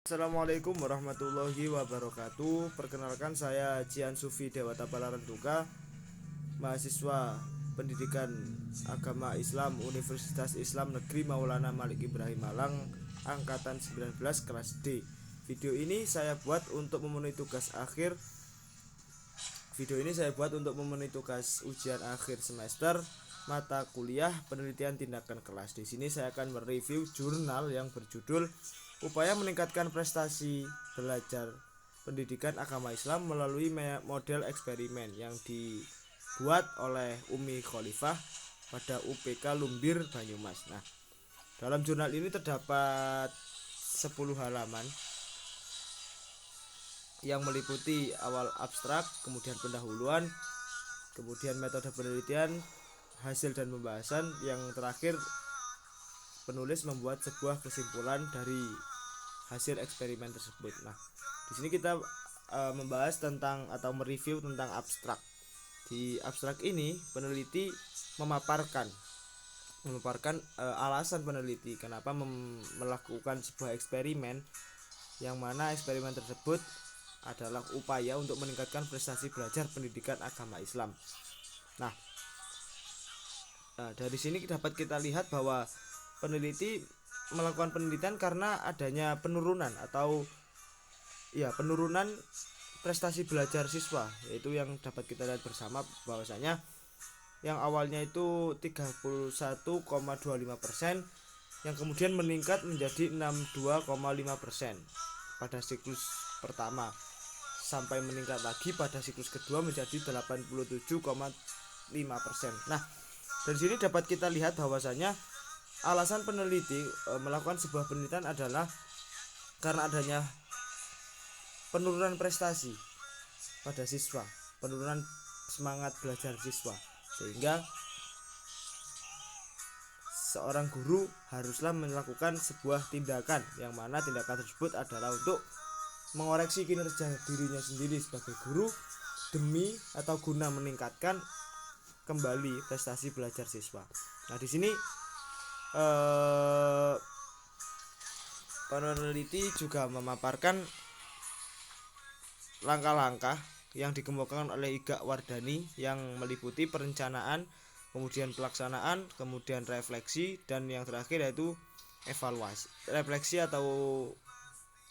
Assalamualaikum warahmatullahi wabarakatuh. Perkenalkan, saya Cian Sufi Dewata Palarentuka, mahasiswa Pendidikan Agama Islam Universitas Islam Negeri Maulana Malik Ibrahim Malang, angkatan 19 kelas D. Video ini saya buat untuk memenuhi tugas akhir. Ujian akhir semester mata kuliah penelitian tindakan kelas. Di sini saya akan mereview jurnal yang berjudul Upaya Meningkatkan Prestasi Belajar Pendidikan Agama Islam melalui model eksperimen, yang dibuat oleh Umi Khalifah pada UPK Lumbir, Banyumas. Nah, dalam jurnal ini terdapat 10 halaman yang meliputi awal abstrak, kemudian pendahuluan, kemudian metode penelitian, hasil dan pembahasan. Yang terakhir, penulis membuat sebuah kesimpulan dari hasil eksperimen tersebut. Nah, di sini kita membahas tentang atau mereview tentang abstrak. Di abstrak ini peneliti memaparkan alasan peneliti kenapa melakukan sebuah eksperimen, yang mana eksperimen tersebut adalah upaya untuk meningkatkan prestasi belajar pendidikan agama Islam. Nah, dari sini dapat kita lihat bahwa peneliti melakukan penelitian karena adanya penurunan prestasi belajar siswa, yaitu yang dapat kita lihat bersama bahwasanya yang awalnya itu 31,25%, yang kemudian meningkat menjadi 62,5% pada siklus pertama, sampai meningkat lagi pada siklus kedua menjadi 87,5%. Nah, dari sini dapat kita lihat bahwasanya alasan peneliti melakukan sebuah penelitian adalah karena adanya penurunan prestasi pada siswa, penurunan semangat belajar siswa, sehingga seorang guru haruslah melakukan sebuah tindakan, yang mana tindakan tersebut adalah untuk mengoreksi kinerja dirinya sendiri sebagai guru demi atau guna meningkatkan kembali prestasi belajar siswa. Nah, di sini peneliti juga memaparkan langkah-langkah yang dikemukakan oleh Iga Wardani, yang meliputi perencanaan, kemudian pelaksanaan, kemudian refleksi, dan yang terakhir yaitu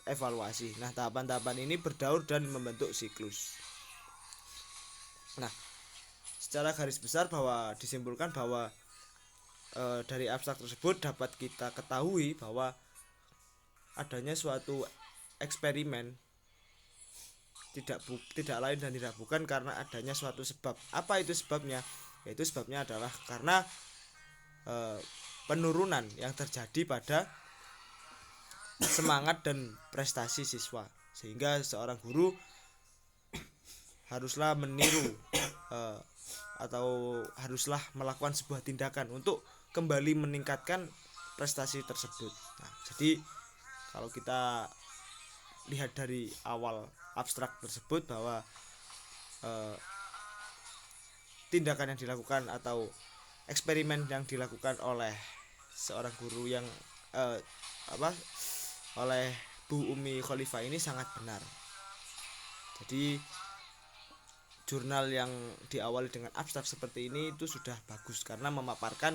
evaluasi. Nah, tahapan-tahapan ini berdaur dan membentuk siklus. Nah, secara garis besar bahwa disimpulkan bahwa dari abstrak tersebut dapat kita ketahui bahwa adanya suatu eksperimen tidak lain dan tidak bukan karena adanya suatu sebab. Apa itu sebabnya? Yaitu sebabnya adalah karena penurunan yang terjadi pada semangat dan prestasi siswa, sehingga seorang guru haruslah meniru atau haruslah melakukan sebuah tindakan untuk kembali meningkatkan prestasi tersebut. Nah, jadi kalau kita lihat dari awal abstrak tersebut bahwa tindakan yang dilakukan atau eksperimen yang dilakukan oleh seorang guru yang oleh Bu Umi Khalifah ini sangat benar. Jadi jurnal yang diawali dengan abstrak seperti ini itu sudah bagus karena memaparkan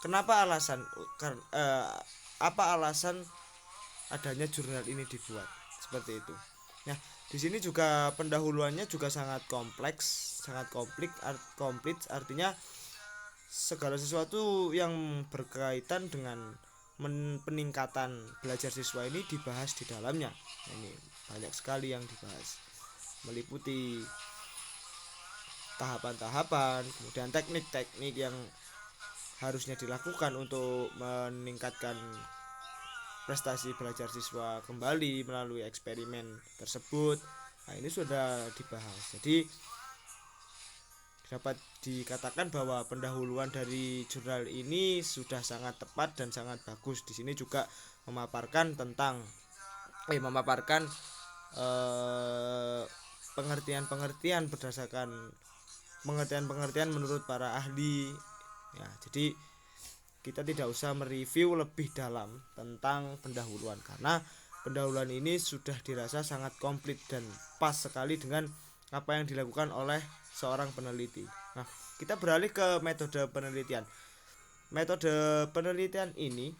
apa alasan adanya jurnal ini dibuat seperti itu. Nah, di sini juga pendahuluannya juga sangat komplit, artinya segala sesuatu yang berkaitan dengan peningkatan belajar siswa ini dibahas di dalamnya. Ini banyak sekali yang dibahas, meliputi tahapan-tahapan, kemudian teknik-teknik yang harusnya dilakukan untuk meningkatkan prestasi belajar siswa kembali melalui eksperimen tersebut. Nah, ini sudah dibahas. Jadi dapat dikatakan bahwa pendahuluan dari jurnal ini sudah sangat tepat dan sangat bagus. Di sini juga memaparkan pengertian-pengertian berdasarkan pengertian menurut para ahli. Ya, jadi kita tidak usah mereview lebih dalam tentang pendahuluan karena pendahuluan ini sudah dirasa sangat komplit dan pas sekali dengan apa yang dilakukan oleh seorang peneliti. Nah, kita beralih ke metode penelitian. Metode penelitian ini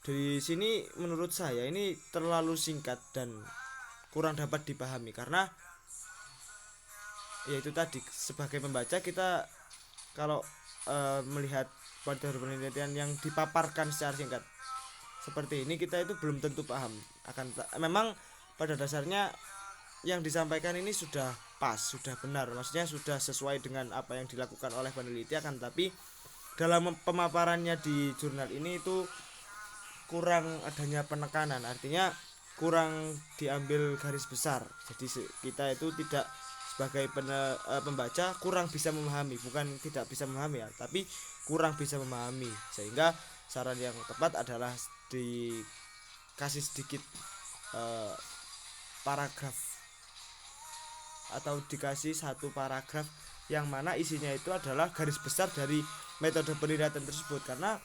di sini menurut saya ini terlalu singkat dan kurang dapat dipahami, karena yaitu tadi sebagai pembaca kita kalau melihat metode penelitian yang dipaparkan secara singkat seperti ini, kita itu belum tentu paham. Memang pada dasarnya yang disampaikan ini sudah pas, sudah benar, maksudnya sudah sesuai dengan apa yang dilakukan oleh peneliti, akan tapi dalam pemaparannya di jurnal ini itu kurang adanya penekanan, artinya kurang diambil garis besar. Jadi kita itu tidak sebagai pembaca kurang bisa memahami, bukan tidak bisa memahami ya, tapi kurang bisa memahami, sehingga saran yang tepat adalah dikasih sedikit paragraf atau dikasih satu paragraf yang mana isinya itu adalah garis besar dari metode penelitian tersebut. Karena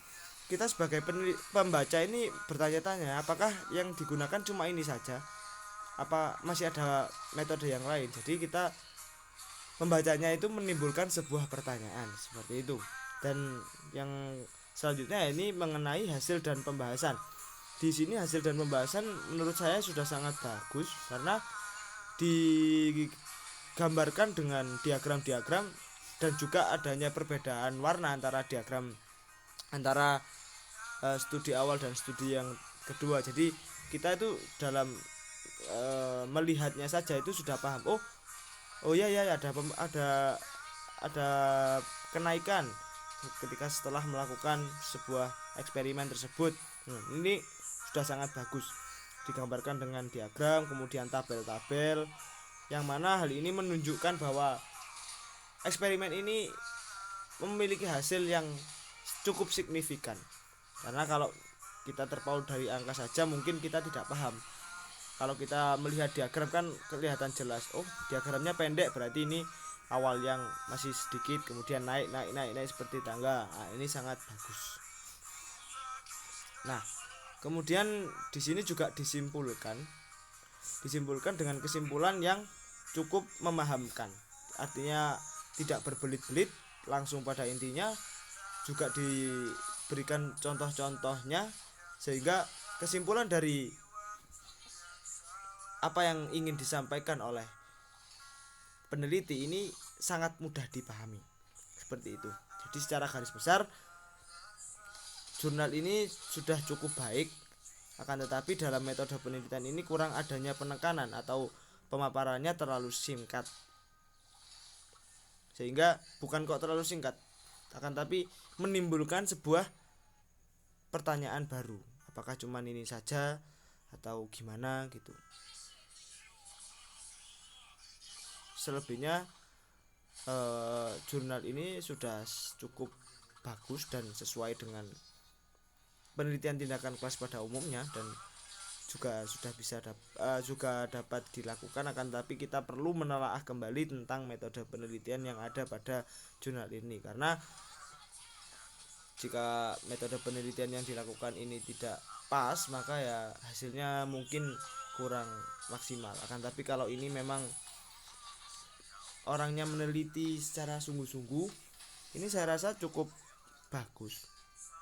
kita sebagai pembaca ini bertanya-tanya, apakah yang digunakan cuma ini saja, apa masih ada metode yang lain. Jadi kita membacanya itu menimbulkan sebuah pertanyaan seperti itu. Dan yang selanjutnya ini mengenai hasil dan pembahasan. Di sini hasil dan pembahasan menurut saya sudah sangat bagus, karena digambarkan dengan diagram-diagram dan juga adanya perbedaan warna antara diagram antara studi awal dan studi yang kedua. Jadi kita itu dalam melihatnya saja itu sudah paham. Oh ya ada kenaikan ketika setelah melakukan sebuah eksperimen tersebut. Ini sudah sangat bagus digambarkan dengan diagram, kemudian tabel-tabel, yang mana hal ini menunjukkan bahwa eksperimen ini memiliki hasil yang cukup signifikan. Karena kalau kita terpaut dari angka saja mungkin kita tidak paham. Kalau kita melihat diagram kan kelihatan jelas, diagramnya pendek berarti ini awal yang masih sedikit, kemudian naik seperti tangga. Nah, ini sangat bagus. Nah, kemudian di sini juga disimpulkan dengan kesimpulan yang cukup memahamkan. Artinya tidak berbelit-belit, langsung pada intinya, juga diberikan contoh-contohnya, sehingga kesimpulan dari apa yang ingin disampaikan oleh peneliti ini sangat mudah dipahami. Seperti itu. Jadi secara garis besar jurnal ini sudah cukup baik, akan tetapi dalam metode penelitian ini kurang adanya penekanan atau pemaparannya terlalu singkat. Sehingga bukan kok terlalu singkat, akan tapi menimbulkan sebuah pertanyaan baru. Apakah cuman ini saja atau gimana gitu. Selebihnya jurnal ini sudah cukup bagus dan sesuai dengan penelitian tindakan kelas pada umumnya, dan juga sudah bisa juga dapat dilakukan, akan tapi kita perlu menelaah kembali tentang metode penelitian yang ada pada jurnal ini. Karena jika metode penelitian yang dilakukan ini tidak pas, maka ya hasilnya mungkin kurang maksimal. Akan tapi kalau ini memang orangnya meneliti secara sungguh-sungguh, ini saya rasa cukup bagus.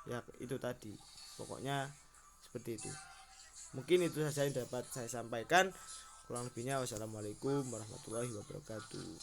Ya itu tadi, pokoknya seperti itu. Mungkin itu saja yang dapat saya sampaikan. Kurang lebihnya wassalamualaikum warahmatullahi wabarakatuh.